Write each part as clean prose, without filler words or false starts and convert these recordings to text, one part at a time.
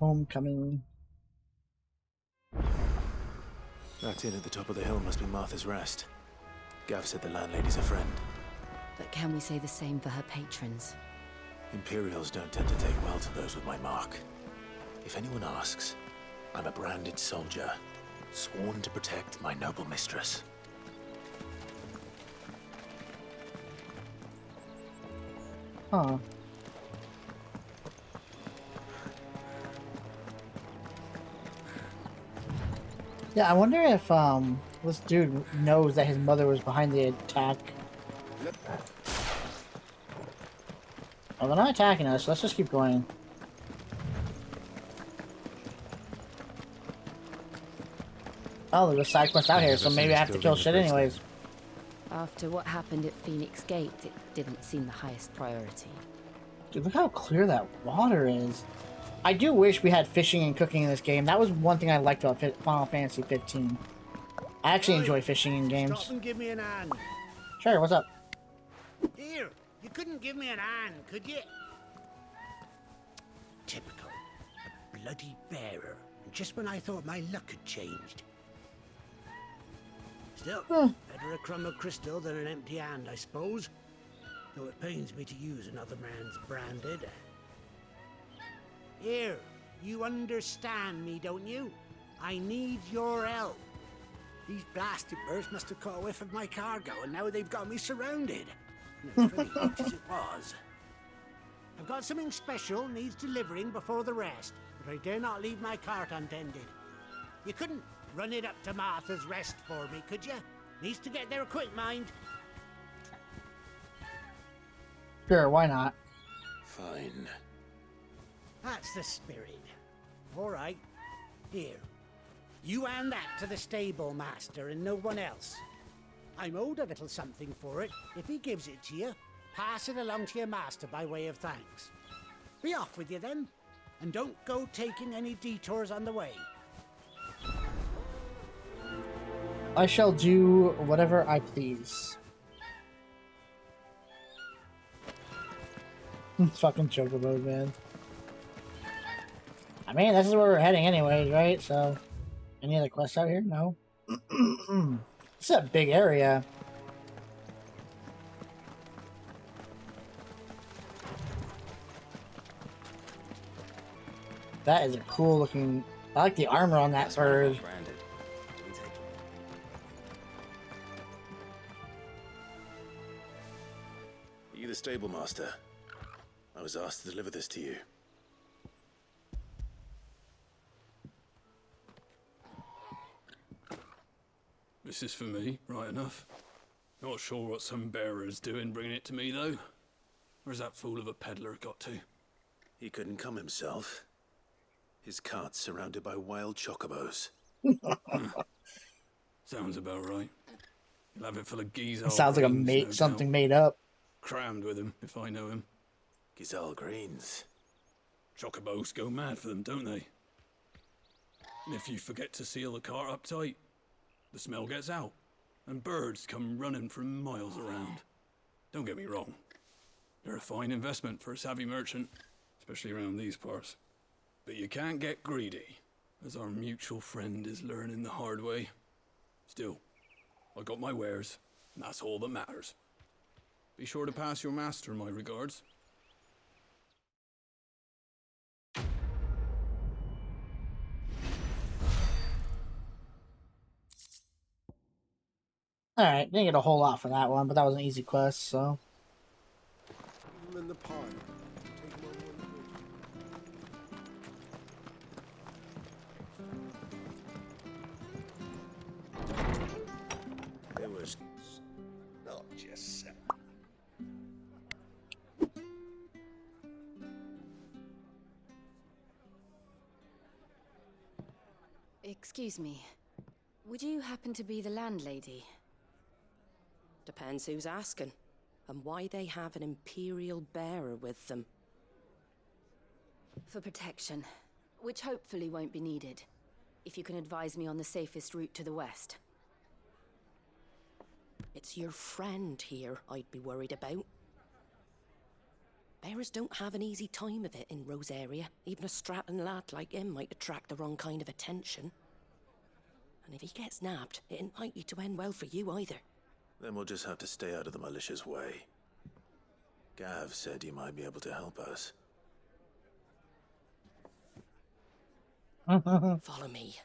Homecoming. That inn at the top of the hill must be Martha's Rest. Gav said the landlady's a friend. But can we say the same for her patrons? Imperials don't tend to take well to those with my mark. If anyone asks, I'm a branded soldier, sworn to protect my noble mistress. Huh. Yeah, I wonder if this dude knows that his mother was behind the attack. Well, they're not attacking us. Let's just keep going. Oh, there's a side quest out here, so maybe I have to kill shit anyways. After what happened at Phoenix Gate, it didn't seem the highest priority. Dude, look how clear that water is. I do wish we had fishing and cooking in this game. That was one thing I liked about Final Fantasy 15. I actually enjoy fishing in games. Stop and give me an hand. Sure, what's up? Here, you couldn't give me an hand, could you? Typical. A bloody bearer. Just when I thought my luck had changed. Still, better a crumb of crystal than an empty hand, I suppose. Though it pains me to use another man's branded. Here, you understand me, don't you? I need your help. These blasted birds must have caught a whiff of my cargo, and now they've got me surrounded. And as pretty neat as it was. I've got something special needs delivering before the rest, but I dare not leave my cart untended. You couldn't run it up to Martha's Rest for me, could you? Needs to get there quick, mind. Sure, why not? Fine. That's the spirit. All right. Here. You hand that to the stable master and no one else. I'm owed a little something for it. If he gives it to you, pass it along to your master by way of thanks. Be off with you then, and don't go taking any detours on the way. I shall do whatever I please. Fucking chocobo, man. I mean, this is where we're heading anyways, right? So, any other quests out here? No. This is a big area. That is a cool looking... I like the armor on that bird. Are you the stable master? I was asked to deliver this to you. This is for me, right enough. Not sure what some bearer's doing bringing it to me, though. Where's that fool of a peddler got to? He couldn't come himself. His cart's surrounded by wild chocobos. Sounds about right. He'll have it full of geese. Sounds like a something made up. Crammed with him, if I know him. Gazelle greens. Chocobos go mad for them, don't they? And if you forget to seal the cart up tight, the smell gets out, and birds come running from miles around. Don't get me wrong. They're a fine investment for a savvy merchant, especially around these parts. But you can't get greedy, as our mutual friend is learning the hard way. Still, I got my wares, and that's all that matters. Be sure to pass your master my regards. Alright, didn't get a whole lot for that one, but that was an easy quest, so... In the pond. There was not just Excuse me. Would you happen to be the landlady? Depends who's asking, and why they have an Imperial bearer with them. For protection, which hopefully won't be needed. If you can advise me on the safest route to the west. It's your friend here I'd be worried about. Bearers don't have an easy time of it in Rose area. Even a strapping lad like him might attract the wrong kind of attention. And if he gets nabbed, it ain't likely to end well for you either. Then we'll just have to stay out of the malicious way. Gav said you might be able to help us. Follow me.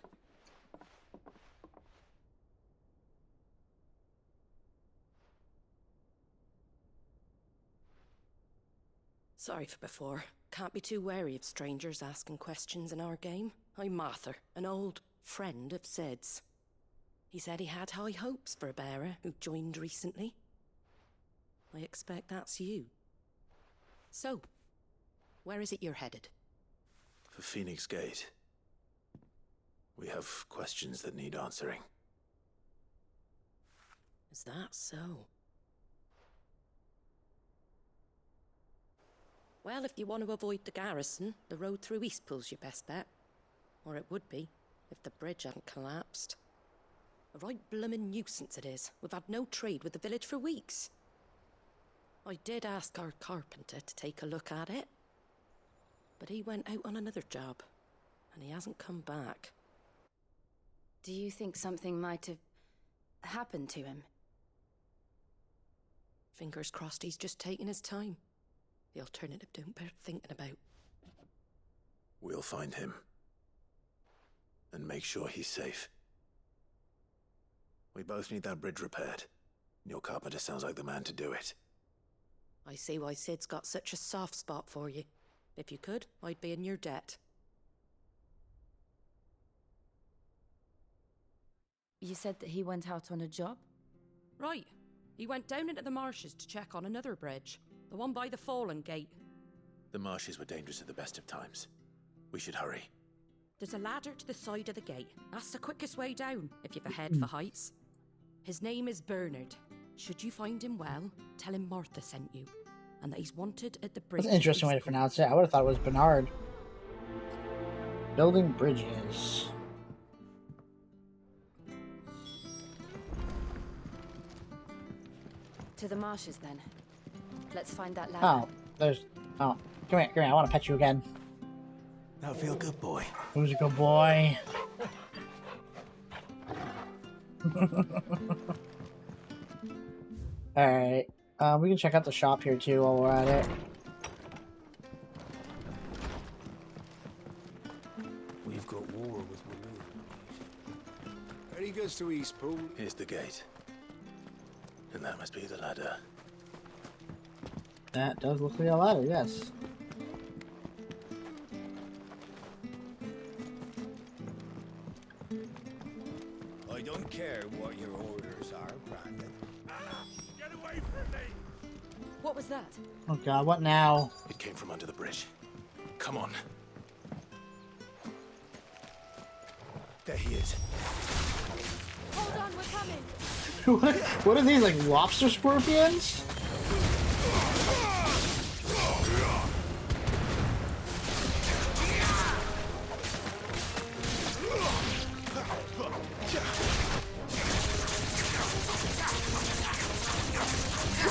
Sorry for before. Can't be too wary of strangers asking questions in our game. I'm Martha, an old friend of Sid's. He said he had high hopes for a bearer who joined recently. I expect that's you. So, where is it you're headed? For Phoenix Gate. We have questions that need answering. Is that so? Well, if you want to avoid the garrison, the road through Eastpool's your best bet. Or it would be, if the bridge hadn't collapsed. A right bloomin' nuisance it is. We've had no trade with the village for weeks. I did ask our carpenter to take a look at it. But he went out on another job, and he hasn't come back. Do you think something might have happened to him? Fingers crossed he's just taking his time. The alternative don't bear thinking about. We'll find him. And make sure he's safe. We both need that bridge repaired. Your carpenter sounds like the man to do it. I see why Sid's got such a soft spot for you. If you could, I'd be in your debt. You said that he went out on a job? Right. He went down into the marshes to check on another bridge. The one by the Fallen Gate. The marshes were dangerous at the best of times. We should hurry. There's a ladder to the side of the gate. That's the quickest way down, if you've a head for heights. His name is Bernard. Should you find him well, tell him Martha sent you. And that he's wanted at the bridge. That's an interesting way to pronounce it. I would have thought it was Bernard. Building bridges. To the marshes, then. Let's find that ladder. Oh, there's... Oh, come here, I want to pet you again. That'll feel good, boy. Who's a good boy? Alright. We can check out the shop here, too, while we're at it. We've got war with Malone. Very good to Eastpool. Here's the gate. And that must be the ladder. That does look like a ladder, yes. I don't care what your orders are, Brandon. Get away from me! What was that? Oh god, what now? It came from under the bridge. Come on. There he is. Hold on, we're coming! What are these, like lobster scorpions?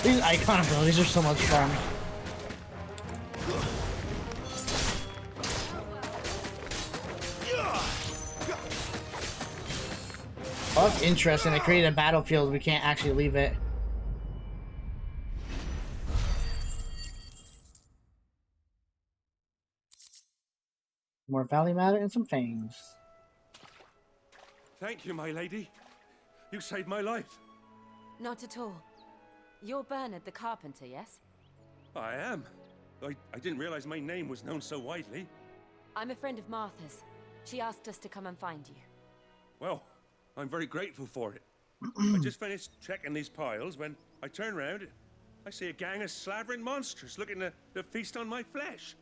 These icon abilities are so much fun. Oh, that's interesting. They created a battlefield. We can't actually leave it. More valley matter and some fangs. Thank you, my lady. You saved my life. Not at all. You're Bernard the carpenter, yes? I am. I didn't realize my name was known so widely. I'm a friend of Martha's. She asked us to come and find you. Well, I'm very grateful for it. I just finished checking these piles when I turn around. I see a gang of slavering monsters looking to feast on my flesh.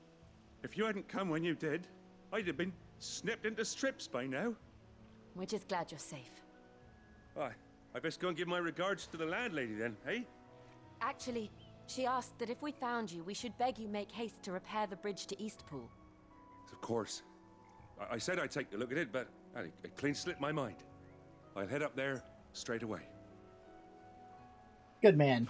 If you hadn't come when you did, I'd have been snipped into strips by now. We're just glad you're safe. I best go and give my regards to the landlady then, eh? Actually, she asked that if we found you, we should beg you make haste to repair the bridge to Eastpool. Of course. I said I'd take a look at it, but it clean slipped my mind. I'll head up there straight away. Good man.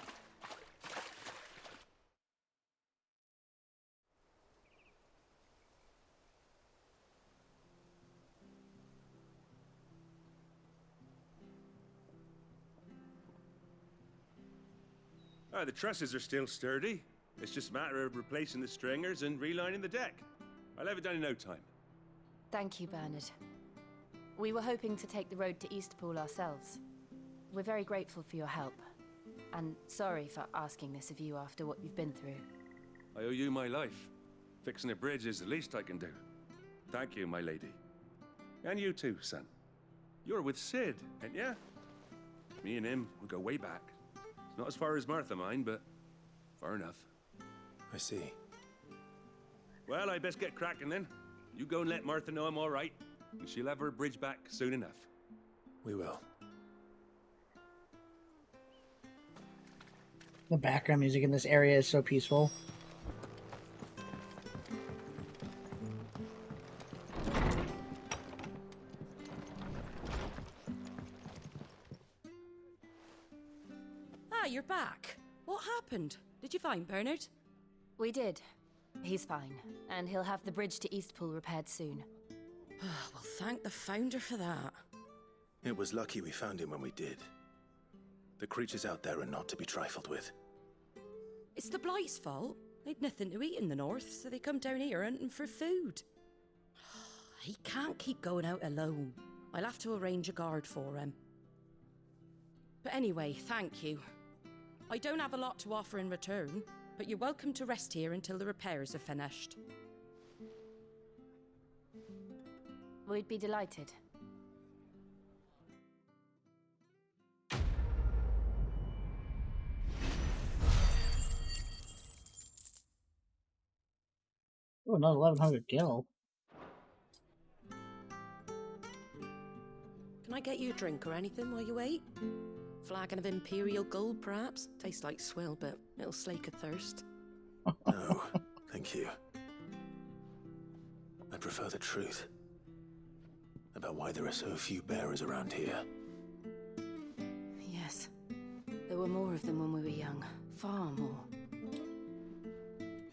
The trusses are still sturdy. It's just a matter of replacing the stringers and relining the deck. I'll have it done in no time. Thank you, Bernard. We were hoping to take the road to Eastpool ourselves. We're very grateful for your help. And sorry for asking this of you after what you've been through. I owe you my life. Fixing a bridge is the least I can do. Thank you, my lady. And you too, son. You're with Sid, ain't ya? Me and him, we go way back. Not as far as Martha, mine, but far enough. I see. Well, I best get cracking then. You go and let Martha know I'm all right, and she'll have her bridge back soon enough. We will. The background music in this area is so peaceful. Ah, you're back. What happened? Did you find Bernard? We did. He's fine, and he'll have the bridge to Eastpool repaired soon. Well, thank the Founder for that. It was lucky we found him when we did. The creatures out there are not to be trifled with. It's the Blight's fault. They'd nothing to eat in the north, so they come down here hunting for food. He can't keep going out alone. I'll have to arrange a guard for him. But anyway, thank you. I don't have a lot to offer in return, but you're welcome to rest here until the repairs are finished. We'd be delighted. Oh, another 1100 gil. Can I get you a drink or anything while you wait? Flagon of Imperial Gold, perhaps? Tastes like swill, but it'll slake a thirst. No, thank you. I prefer the truth about why there are so few bearers around here. Yes. There were more of them when we were young. Far more.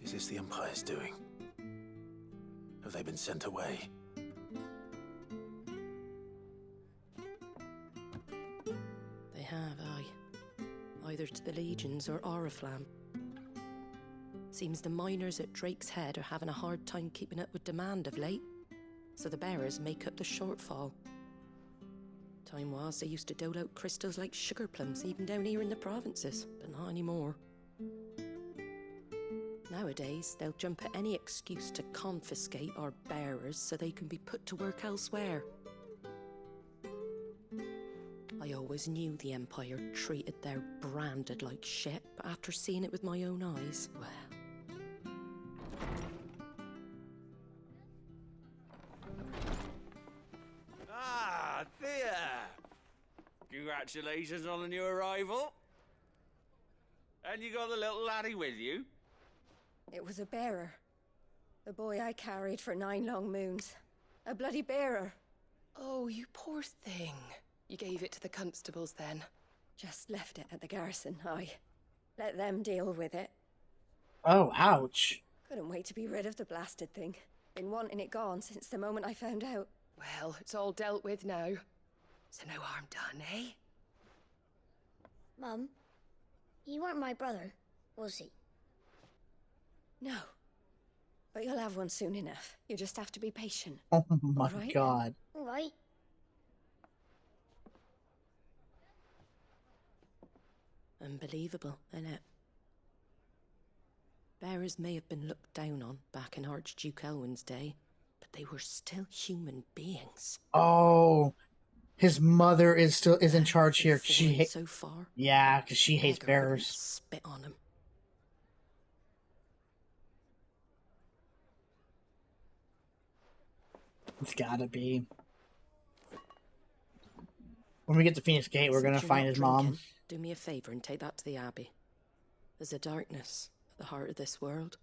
Is this the Empire's doing? Have they been sent away? They have, aye. Either to the Legions or Oriflamme. Seems the miners at Drake's Head are having a hard time keeping up with demand of late, so the bearers make up the shortfall. Time was they used to dole out crystals like sugar plums even down here in the provinces, but not anymore. Nowadays, they'll jump at any excuse to confiscate our bearers so they can be put to work elsewhere. I always knew the Empire treated their branded like shit, but after seeing it with my own eyes, well... Ah, Thea! Congratulations on the new arrival. And you got the little laddie with you? It was a bearer. The boy I carried for 9 long moons. A bloody bearer. Oh, you poor thing. You gave it to the constables then? Just left it at the garrison, I. Let them deal with it. Oh, ouch. Couldn't wait to be rid of the blasted thing. Been wanting it gone since the moment I found out. Well, it's all dealt with now. So no harm done, eh? Mum, you weren't my brother, was he? No. But you'll have one soon enough. You just have to be patient. Oh my right? god. All right. Unbelievable, innit? Bearers may have been looked down on back in Archduke Elwin's day, but they were still human beings. Oh, his mother is in charge here. She hates so far. Yeah, because she hates Beggar bearers. wouldn't spit on him. It's gotta be. When we get to Phoenix Gate, we're gonna Since you're find not his mom. drinking, do me a favor and take that to the Abbey. There's a darkness at the heart of this world,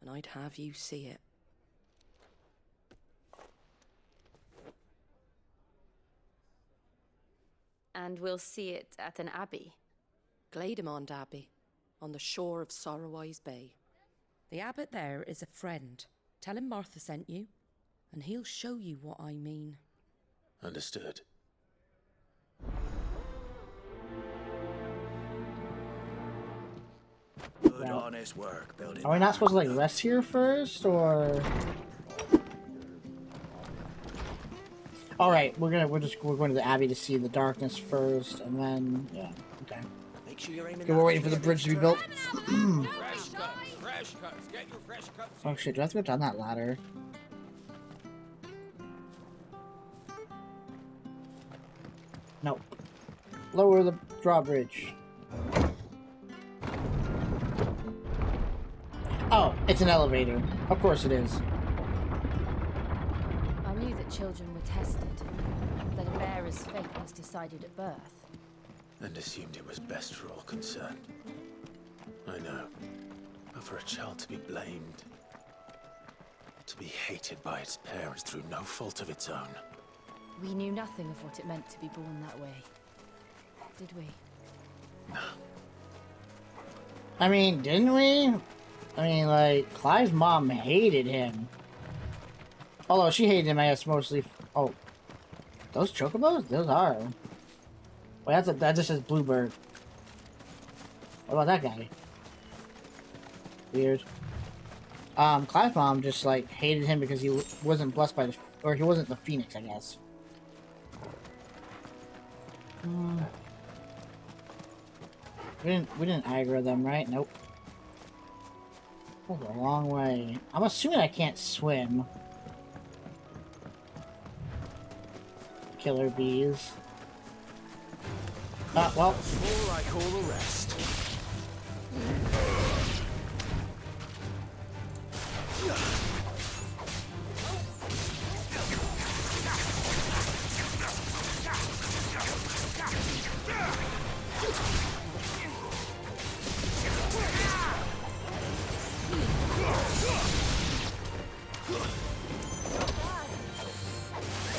and I'd have you see it. And we'll see it at an abbey. Glademond Abbey, on the shore of Sorrowwise Bay. The abbot there is a friend. Tell him Martha sent you, and he'll show you what I mean. Understood. Good, Well, honest work building. are we not supposed to like rest here first, or? All right, we're going to the Abbey to see the darkness first, and then yeah, okay. Make sure you're aiming. Okay, we're waiting for the bridge to be built. Fresh cuts, fresh cuts. Get your fresh cuts. Oh shit! Do I have to go down that ladder? No. Lower the drawbridge. Oh, it's an elevator. Of course it is. I knew that children were tested, that a bearer's fate was decided at birth. And assumed it was best for all concerned. I know. But for a child to be blamed, to be hated by its parents through no fault of its own. We knew nothing of what it meant to be born that way. Did we? No. I mean, didn't we? I mean, like, Clive's mom hated him. Although she hated him, I guess, mostly... Oh. Those chocobos? Those are. Wait, that just says Bluebird. What about that guy? Weird. Clive's mom just, like, hated him because he wasn't blessed by the... Or he wasn't the Phoenix, I guess. We didn't aggro them, right? Nope. That's a long way. I'm assuming I can't swim. Killer bees. Well. More like all the rest.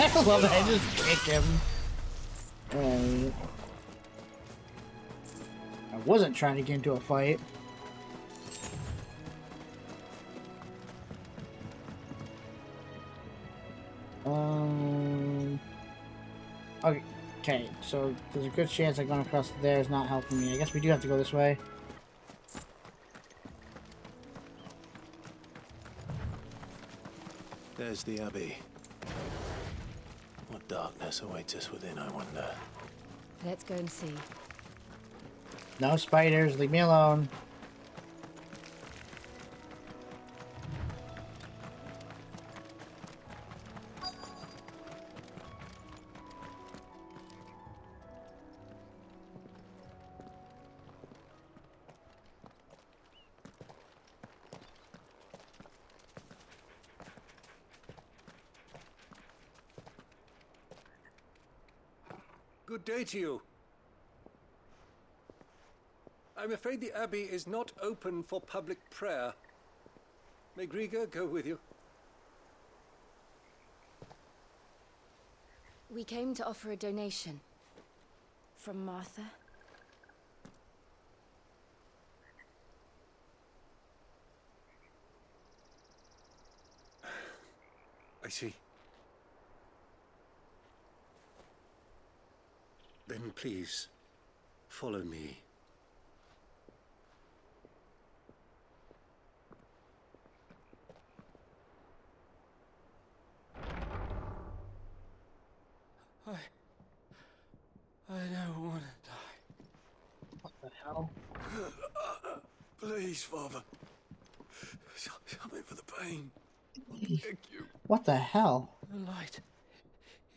I love it. I just kick him. Alright. I wasn't trying to get into a fight. Okay, so there's a good chance that going across there is not helping me. I guess we do have to go this way. There's the Abbey. What darkness awaits us within, I wonder. Let's go and see. No spiders, leave me alone. Good day to you. I'm afraid the Abbey is not open for public prayer. May Griga go with you? We came to offer a donation. From Martha. I see. Then please, follow me. I don't want to die. What the hell? Please, Father. Help me for the pain. Thank you. What the hell? The light.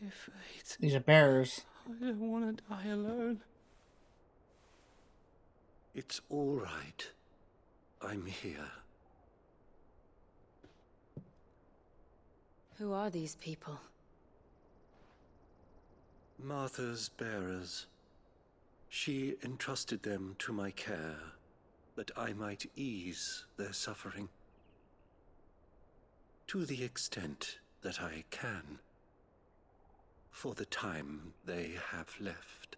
It fades. These are bearers. I don't want to die alone. It's all right. I'm here. Who are these people? Martha's bearers. She entrusted them to my care, that I might ease their suffering. To the extent that I can. For the time they have left.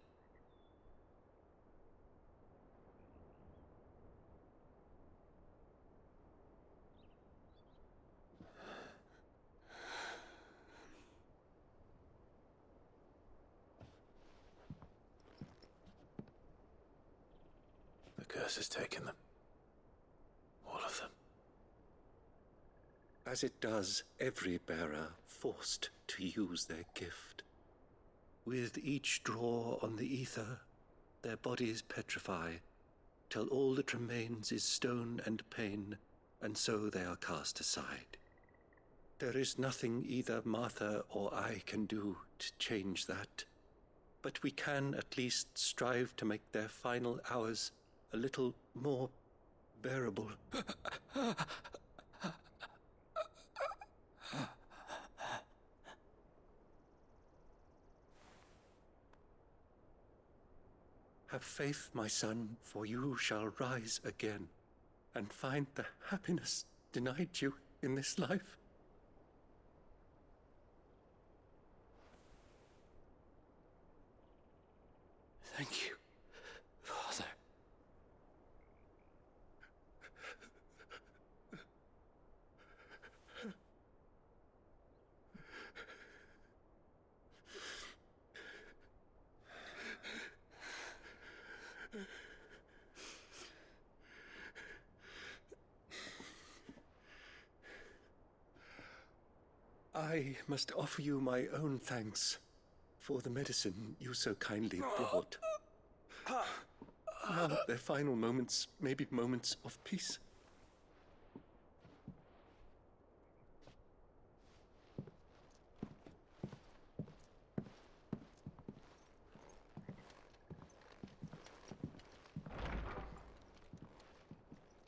The curse has taken them. as it does every bearer forced to use their gift. With each draw on the ether, their bodies petrify, till all that remains is stone and pain, and so they are cast aside. There is nothing either Martha or I can do to change that, but we can at least strive to make their final hours a little more bearable. Have faith, my son, for you shall rise again and find the happiness denied you in this life. Thank you, Father. I must offer you my own thanks for the medicine you so kindly brought. Now their final moments may be moments of peace.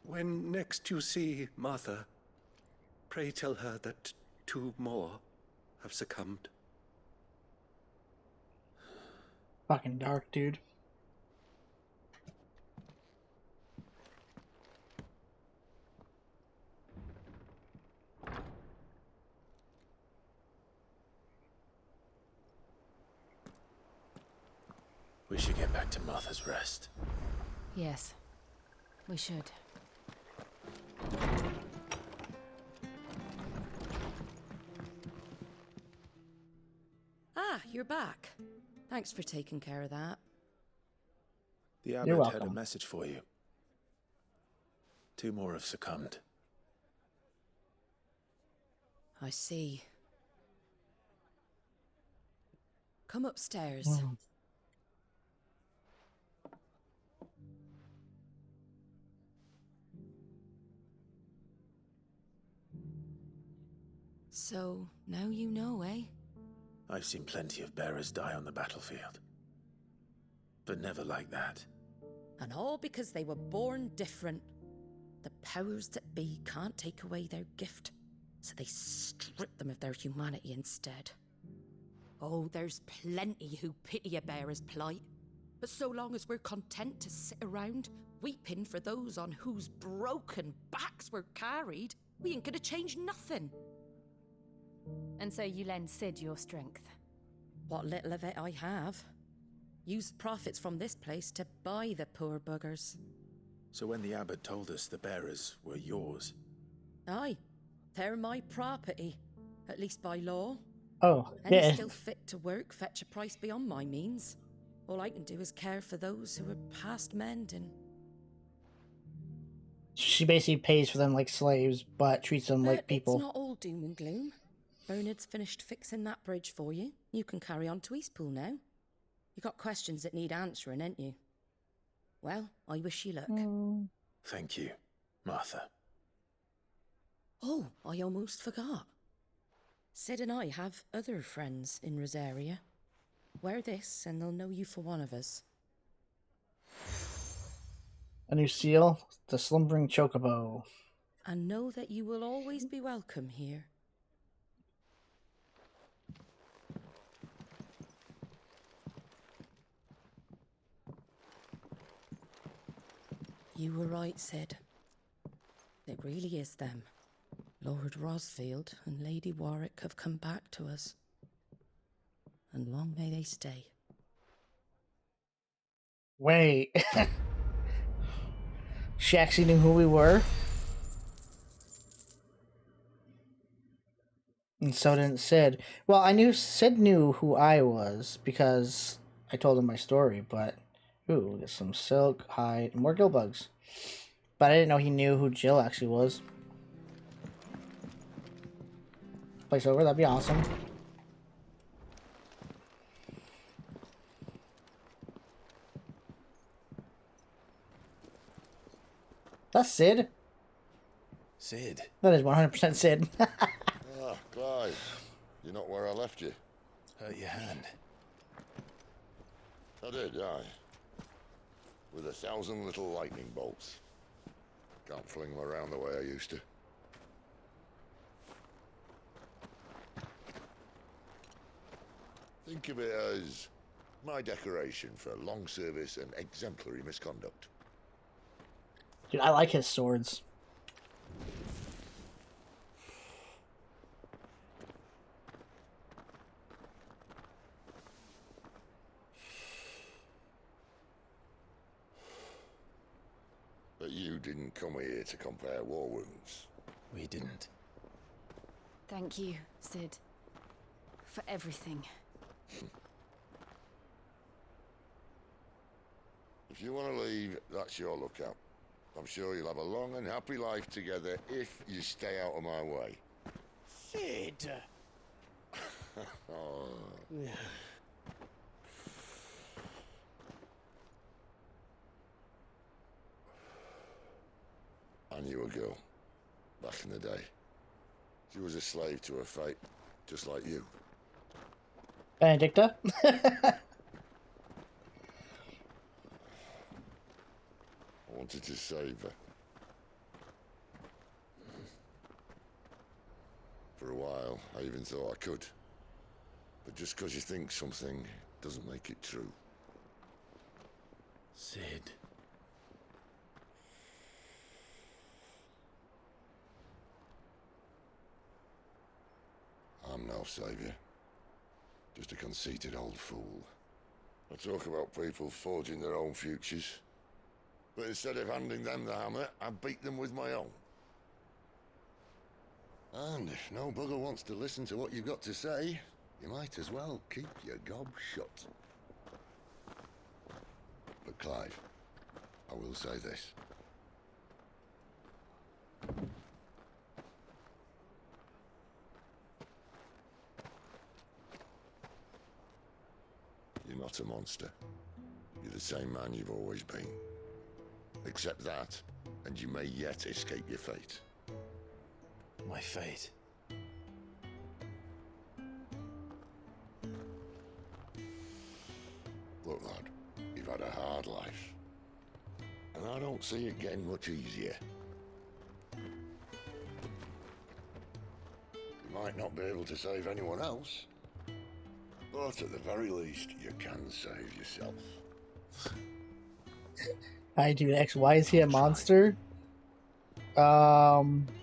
When next you see Martha, pray tell her that 2 more have succumbed. Fucking dark, dude. We should get back to Martha's Rest. Yes, we should. Ah, you're back. Thanks for taking care of that. The You're abbot had welcome. a message for you. 2 more have succumbed. I see. Come upstairs. Mm. So, now you know, eh? I've seen plenty of bearers die on the battlefield. But never like that. And all because they were born different. The powers that be can't take away their gift, so they strip them of their humanity instead. Oh, there's plenty who pity a bearer's plight. But so long as we're content to sit around, weeping for those on whose broken backs we're carried, we ain't gonna change nothing. And so you lend Sid your strength. What little of it I have. Used profits from this place to buy the poor buggers. So when the abbot told us the bearers were yours... Aye, they're my property, at least by law. Oh, Any yeah. still fit to work fetch a price beyond my means. All I can do is care for those who are past mending. She basically pays for them like slaves, but treats them like people. It's not all doom and gloom. Bernard's finished fixing that bridge for you. You can carry on to Eastpool now. You got questions that need answering, ain't you? Well, I wish you luck. Thank you, Martha. Oh, I almost forgot. Sid and I have other friends in Rosaria. Wear this and they'll know you for one of us. A new seal, the slumbering chocobo. And know that you will always be welcome here. You were right, Sid. It really is them. Lord Rosfield and Lady Warwick have come back to us. And long may they stay. Wait. She actually knew who we were? And so didn't Sid. Well, I knew Sid knew who I was because I told him my story, but... Ooh, look at some silk, hide, and more gill bugs. But I didn't know he knew who Jill actually was. place over. That'd be awesome. That's Sid. Sid? That is 100% Sid. Ah, Clive. You're not where I left you. Hurt your hand. I did, aye. With 1,000 little lightning bolts. Can't fling them around the way I used to. Think of it as my decoration for long service and exemplary misconduct. Dude, I like his swords. But you didn't come here to compare war wounds. We didn't. Thank you, Sid. For everything. If you want to leave, that's your lookout. I'm sure you'll have a long and happy life together if you stay out of my way. Sid! Oh. I knew a girl, back in the day. She was a slave to her fate, just like you. Benedicta? I wanted to save her. For a while, I even thought I could. But just because you think something doesn't make it true. Sid. I'm no savior. Just a conceited old fool. I talk about people forging their own futures. But instead of handing them the hammer, I beat them with my own. And if no bugger wants to listen to what you've got to say, you might as well keep your gob shut. But Clive, I will say this. You're not a monster. You're the same man you've always been. Accept that, and you may yet escape your fate. My fate. Look, lad, you've had a hard life. And I don't see it getting much easier. You might not be able to save anyone else, but at the very least, you can save yourself. Hi, dude. X. Why is he a monster?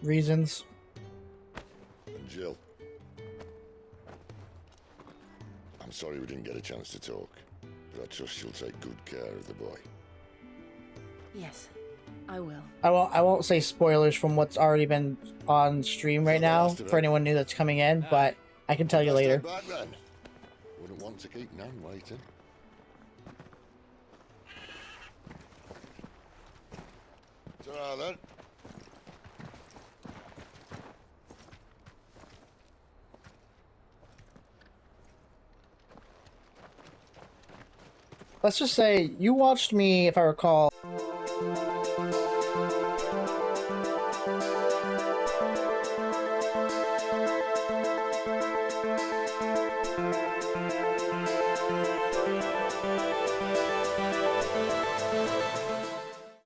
Reasons. And Jill, I'm sorry we didn't get a chance to talk, but I trust you'll take good care of the boy. Yes, I will. I won't say spoilers from what's already been on stream right now for anyone new that's coming in, but I can tell you later. Back then. Wouldn't want to keep Nan waiting. Ta-ra then. Let's just say you watched me, if I recall.